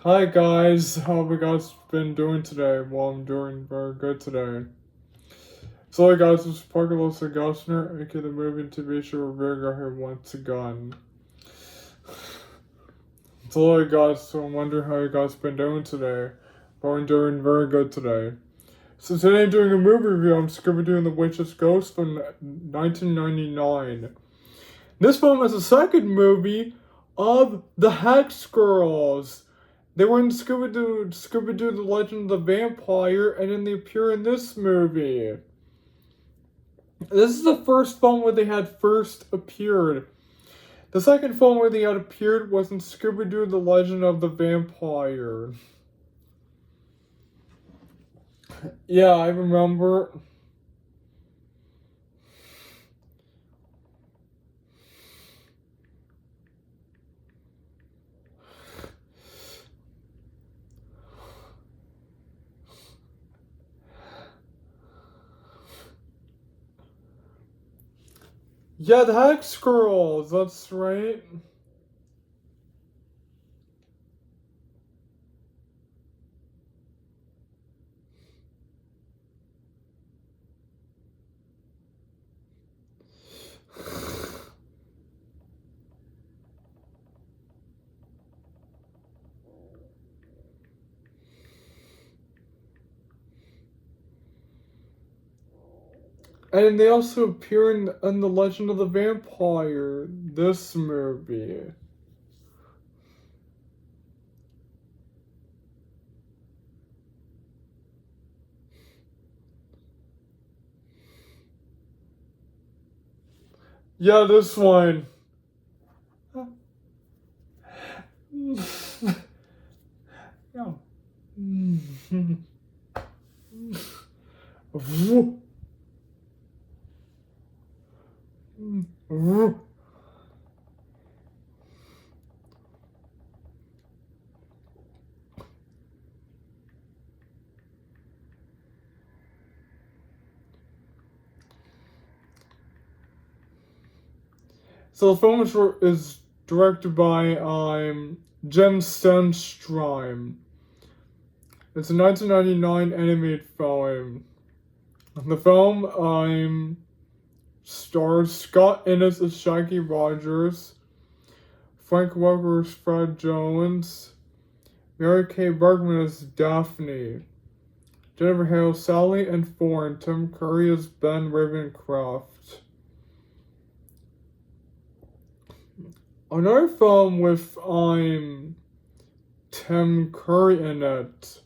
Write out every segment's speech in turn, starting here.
Hi guys, how have you guys been doing today? Well, I'm doing very good today. So hey guys, this is Parker Gosner, aka the movie and TV show reviewer here once again. So hey guys, so I'm wondering how you guys been doing today. But I'm doing very good today. So today I'm doing a movie review on Scooby Doo and the Witch's Ghost from 1999. This film is the second movie of the Hex Girls. They were in Scooby Doo, The Legend of the Vampire, and then they appear in this movie. This is the first film where they had first appeared. The second film where they had appeared was in Scooby Doo, The Legend of the Vampire. Yeah, I remember. Yeah, the Hex Girls, that's right. And they also appear in The Legend of the Vampire, this movie. Yeah, this one. Yeah. So the film is directed by Jem Stenstrom. It's a 1999 animated film. The film stars Scott Innes as Shaggy Rogers, Frank Welker as Fred Jones, Mary Kay Bergman as Daphne, Jennifer Hale, Sally and Thorne, Tim Curry as Ben Ravencroft. Another film with Tim Curry in it.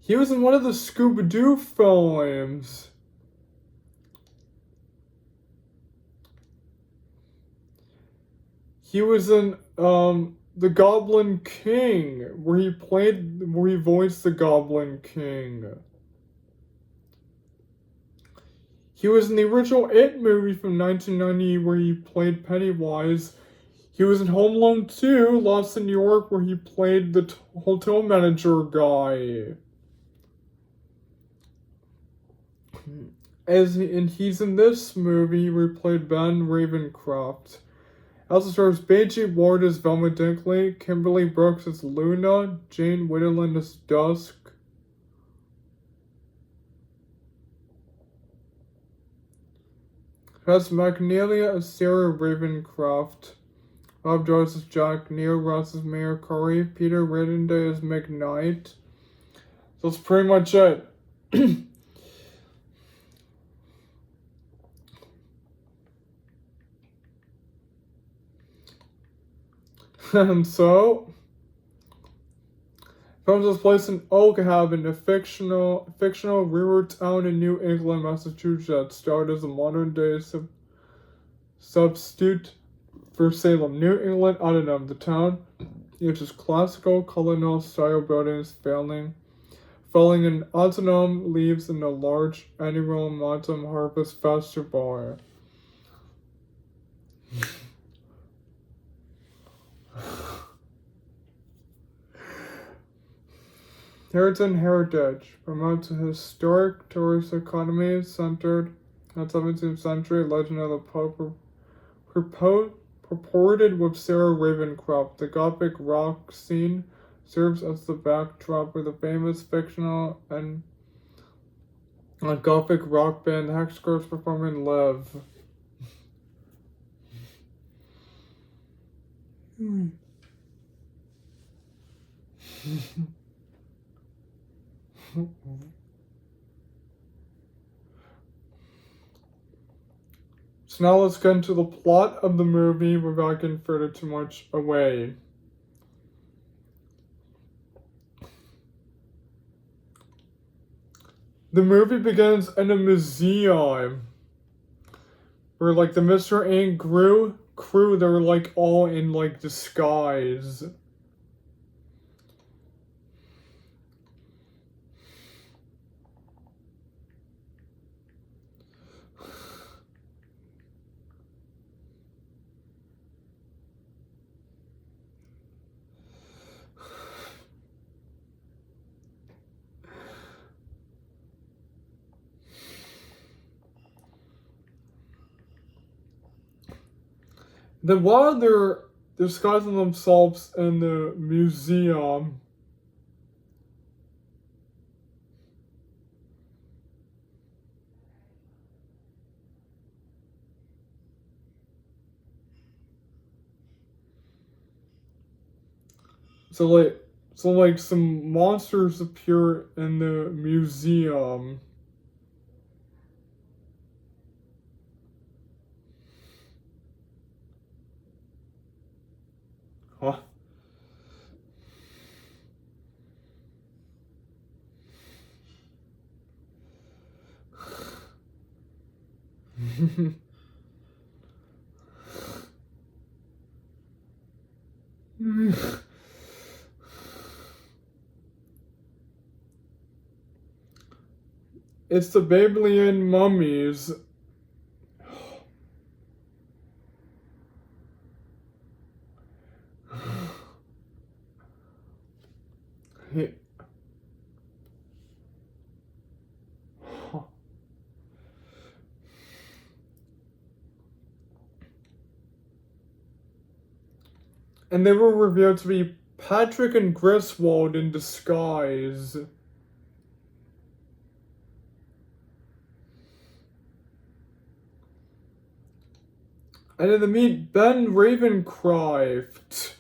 He was in one of the Scooby Doo films. He was in The Goblin King, where he voiced the Goblin King. He was in the original It movie from 1990 where he played Pennywise. He was in Home Alone 2, Lost in New York, where he played the hotel manager guy. And he's in this movie where he played Ben Ravencroft. Also stars Beijing Ward as Velma Dinkley, Kimberly Brooks as Luna, Jane Whitterland as Dusk. Has Magnelia as Sarah Ravencroft, Rob Joyce as Jack, Neil Ross as Mayor Curry, Peter Reddenday as McKnight. So that's pretty much it. And so, film takes place in Oakhaven, a fictional rural town in New England, Massachusetts, starred as a modern-day substitute for Salem, New England. The town uses classical colonial style buildings, falling in autumn leaves in a large annual autumn harvest festival. Heritage promotes a historic tourist economy centered on 17th century legend of the purported with Sarah Ravencroft. The Gothic rock scene serves as the backdrop for the famous fictional and Gothic rock band the Hex Girls performing live. So now let's get into the plot of the movie without getting further too much away. The movie begins in a museum where like the Mr. and Gru crew, they're like all in like disguise. Then while they're disguising themselves in the museum, so like some monsters appear in the museum. Huh? It's the Babylonian mummies. And they were revealed to be Patrick and Griswold in disguise. And then they meet Ben Ravencroft.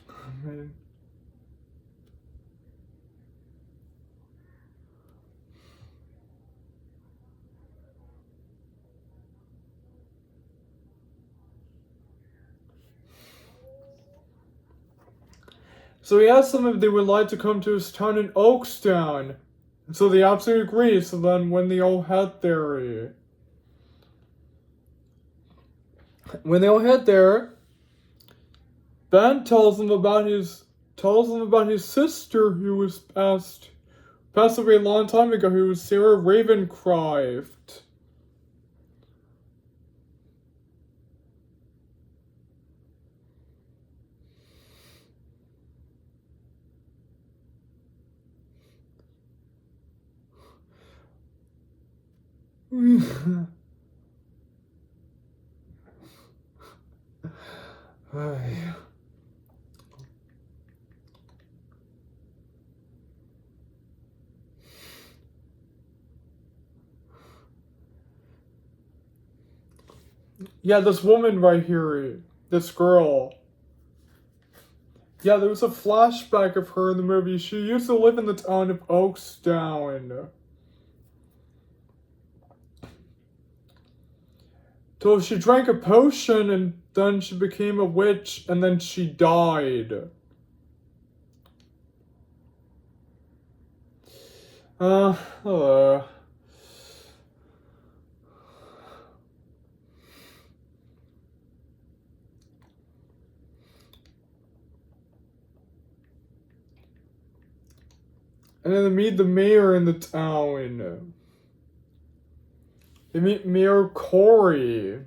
Oh, man. So he asked them if they would like to come to his town in Oakstown. And so they absolutely agree. So then when they all head there, Ben tells them about his sister who was passed away a long time ago, who was Sarah Ravencroft. Yeah, this woman right here, this girl. Yeah, there was a flashback of her in the movie. She used to live in the town of Oakstown. So she drank a potion and then she became a witch and then she died. Hello. And then they meet the mayor in the town. They meet Mayor Corey.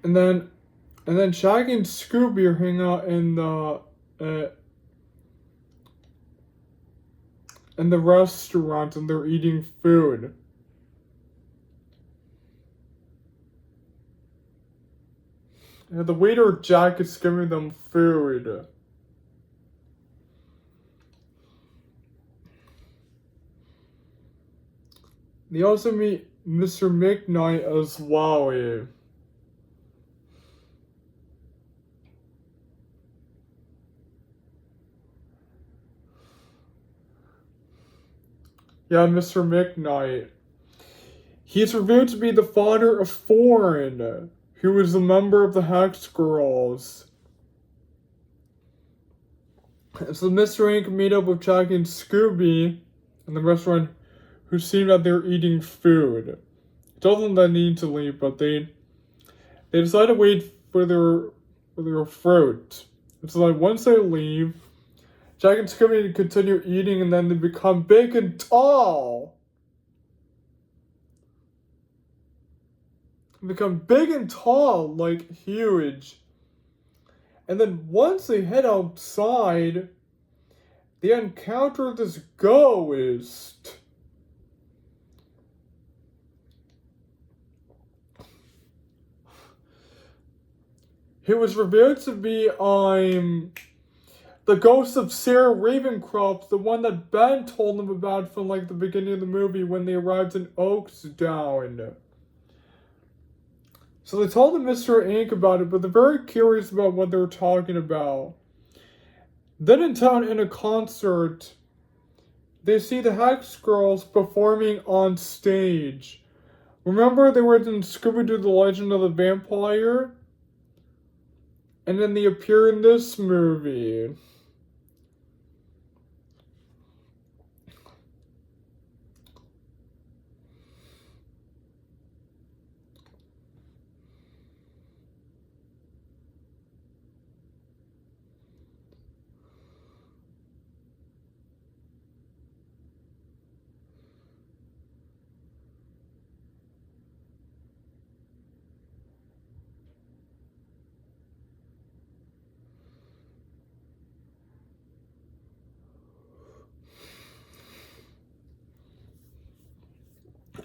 and then Shaggy and Scooby are hanging out in the restaurant and they're eating food. And the waiter Jack is giving them food. They also meet Mr. McKnight as well. Yeah, Mr. McKnight. He's revealed to be the father of Thorn, who is a member of the Hex Girls. So Mr. Ink meet up with Jack and Scooby in the restaurant, who seem that they're eating food. He tells them they need to leave, but they decide to wait for their fruit. It's like once they leave, Jack and Scooby continue eating, and then they become big and tall. They become big and tall, like huge. And then once they head outside, they encounter this ghost. He was revealed to be the ghost of Sarah Ravencroft, the one that Ben told them about from like the beginning of the movie when they arrived in Oaksdown. So they told Mr. Ink about it, but they're very curious about what they're talking about. Then in town, in a concert, they see the Hex Girls performing on stage. Remember they were in Scooby-Doo The Legend of the Vampire? And then they appear in this movie.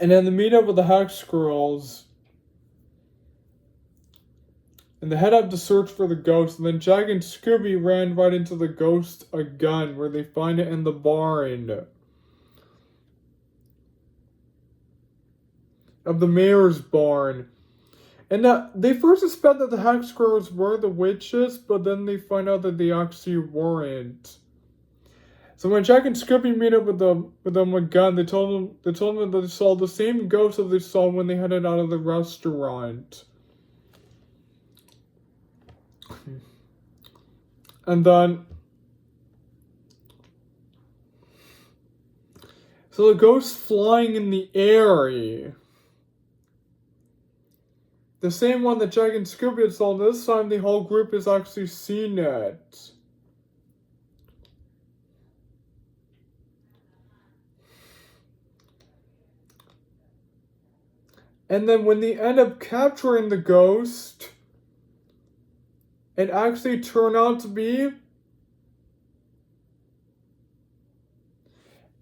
And then they meet up with the Hex Girls. And they head out to search for the ghost. And then Jack and Scooby ran right into the ghost again, where they find it in the barn of the mayor's barn. And they first suspect that the Hex Girls were the witches, but then they find out that they actually weren't. So when Jack and Scooby meet up with them again, they told them that they saw the same ghost that they saw when they headed out of the restaurant. And then, so the ghost flying in the air. The same one that Jack and Scooby had saw. This time, the whole group has actually seen it. And then when they end up capturing the ghost, it actually turned out to be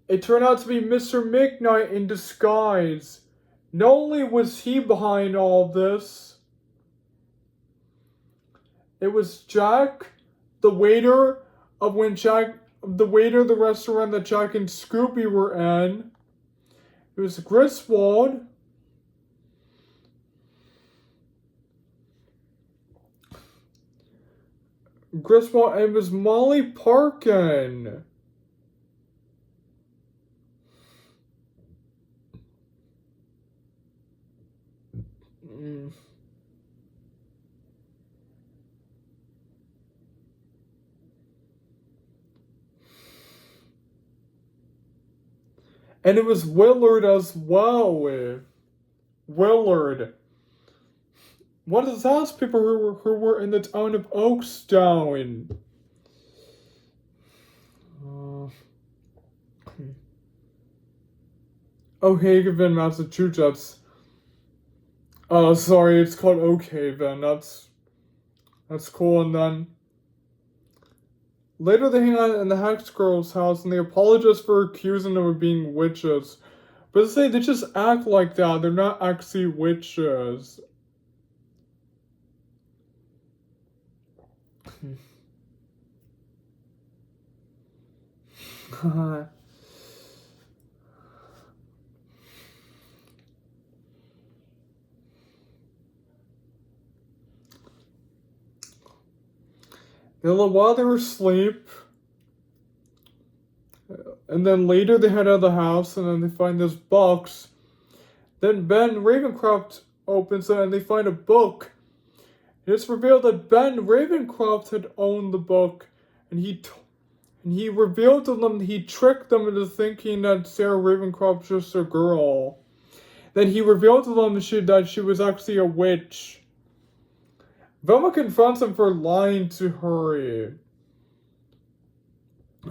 Mr. McKnight in disguise. Not only was he behind all of this, it was Jack, the waiter of the restaurant that Jack and Scooby were in. It was Griswold. And it was Molly Parkin. And it was Willard as well. Willard. What is those people who were in the town of Oakstown? Haven, Massachusetts. Sorry, it's called Okay then. That's cool. And then later they hang out in the Hex Girl's house and they apologize for accusing them of being witches. But they say they just act like that. They're not actually witches. While they were asleep, and then later they head out of the house, and then they find this box. Then Ben Ravencroft opens it, and they find a book. It's revealed that Ben Ravencroft had owned the book, and he revealed to them that he tricked them into thinking that Sarah Ravencroft was just a girl. Then he revealed to them that she was actually a witch. Velma confronts him for lying to Harry.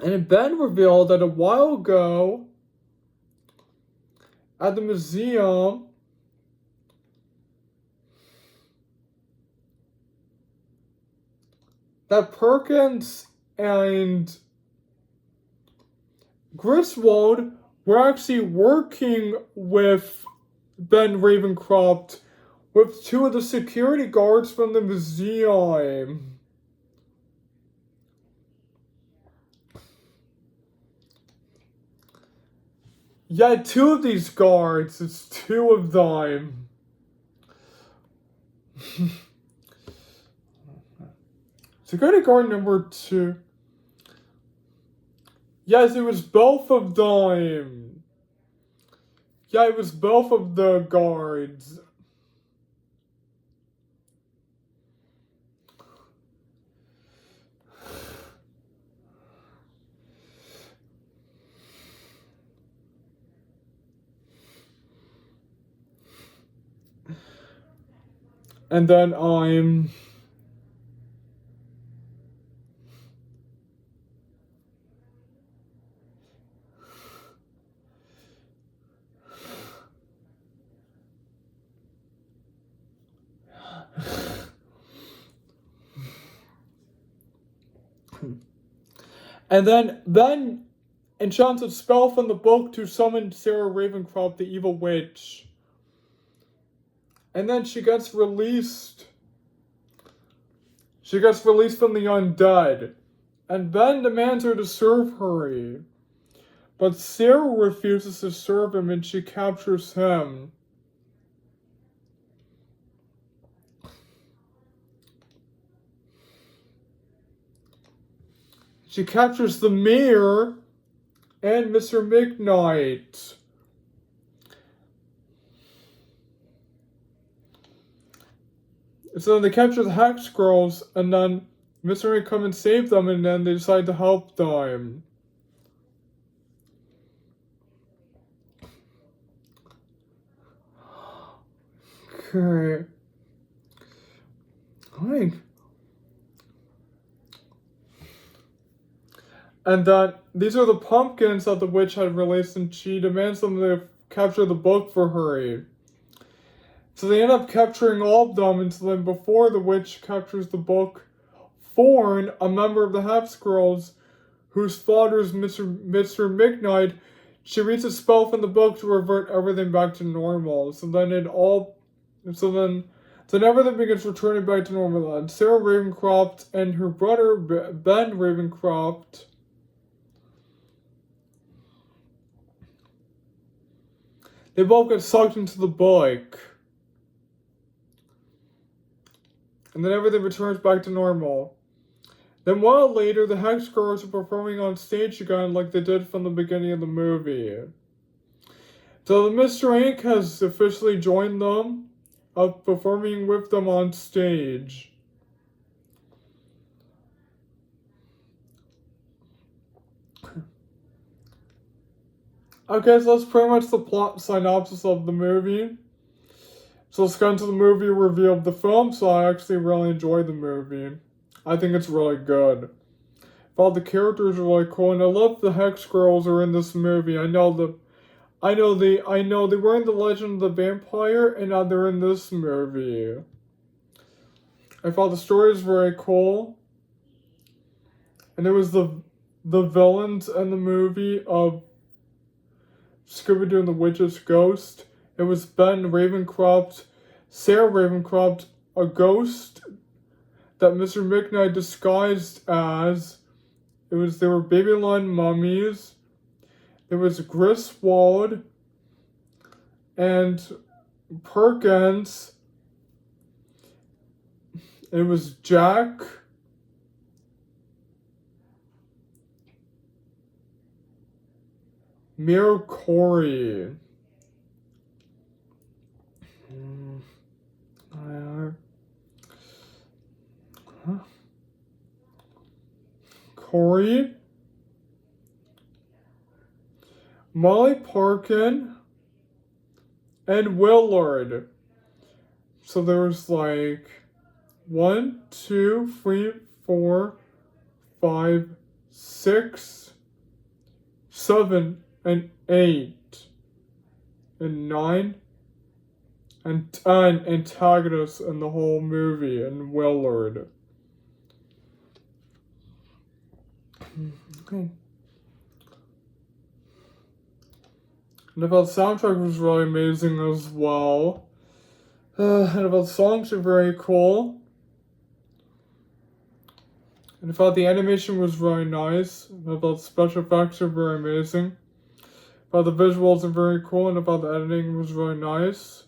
And Ben revealed that a while ago, at the museum, that Perkins and Griswold were actually working with Ben Ravencroft with two of the security guards from the museum. Yeah, two of these guards. It's two of them. Security guard number 2. Yes, it was both of them. Yeah, it was both of the guards. And then Ben enchants a spell from the book to summon Sarah Ravencroft, the evil witch. And then she gets released. She gets released from the undead. And Ben demands her to serve Harry. But Sarah refuses to serve him and she captures him. She captures the mayor and Mr. McKnight. So then they capture the Hex Girls, and then Mr. McKnight come and save them, and then they decide to help them. Okay. And then these are the pumpkins that the witch had released, and she demands them to capture the book for Harry. So they end up capturing all of them, and so then before the witch captures the book, Thorn, a member of the Hex Girls, whose father is Mr. McKnight, she reads a spell from the book to revert everything back to normal. So then everything begins returning back to normal. And Sarah Ravencroft and her brother Ben Ravencroft they both get sucked into the book. And then everything returns back to normal. Then a while later, the Hex Girls are performing on stage again like they did from the beginning of the movie. So Mr. Ink has officially joined them, performing with them on stage. Okay, so that's pretty much the plot synopsis of the movie. So let's get into the movie review of the film. So I actually really enjoyed the movie. I think it's really good. I thought the characters are really cool, and I love the Hex Girls are in this movie. I know I know they were in The Legend of the Vampire, and now they're in this movie. I thought the story was very cool. And it was the villains in the movie of Scooby-Doo and the Witch's Ghost. It was Ben Ravencroft, Sarah Ravencroft, a ghost that Mr. McKnight disguised as. They were Babylon mummies. There was Griswold and Perkins. It was Jack. Mira Corey. Corey. Molly Parkin. And Willard. So there was like 1, 2, 3, 4, 5, 6, 7, and 8, and 9, and 10 antagonists in the whole movie, and Willard. Okay. And I thought the soundtrack was really amazing as well. And I thought the songs were very cool. And I thought the animation was very nice. And I thought the special effects were very amazing. I thought the visuals are very cool, and I thought the editing was really nice.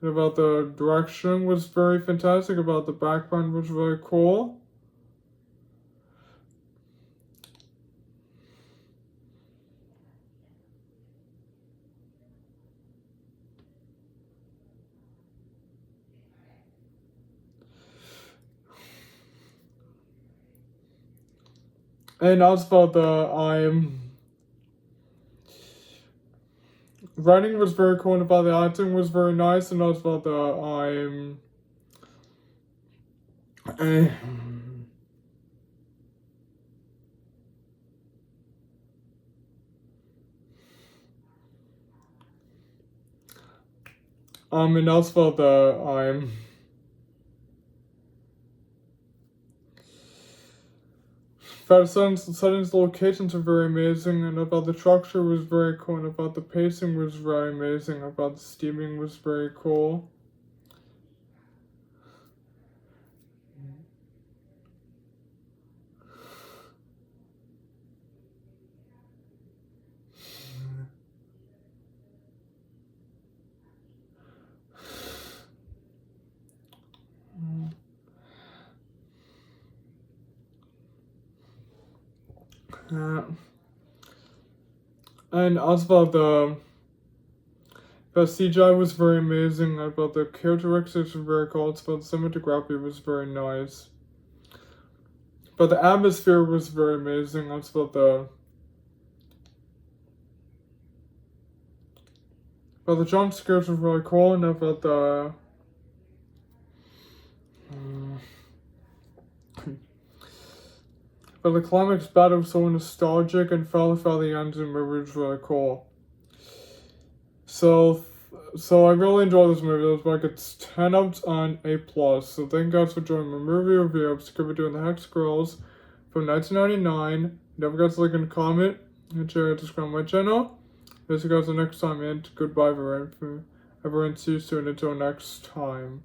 And about the direction was very fantastic. About the background was really cool. And also about the writing was very cool, and about the acting was very nice, and also about the and also about the the settings, the locations are very amazing, and about the structure was very cool, and about the pacing was very amazing, about the steaming was very cool. And also about the CGI was very amazing. About the characteristics were very cool. It's about the cinematography was very nice. But the atmosphere was very amazing. Also about the jump scares were really cool, and about the but the climax battle was so nostalgic, and felt the end of the movie was really cool. So I really enjoyed this movie. It was like it's 10 out of 10 A+. So thank you guys for joining my movie review of Scooby-Doo and the Hex Girls from 1999. Don't forget to like and comment and share and subscribe to my channel. See you guys the next time, and goodbye everyone. See you soon until next time.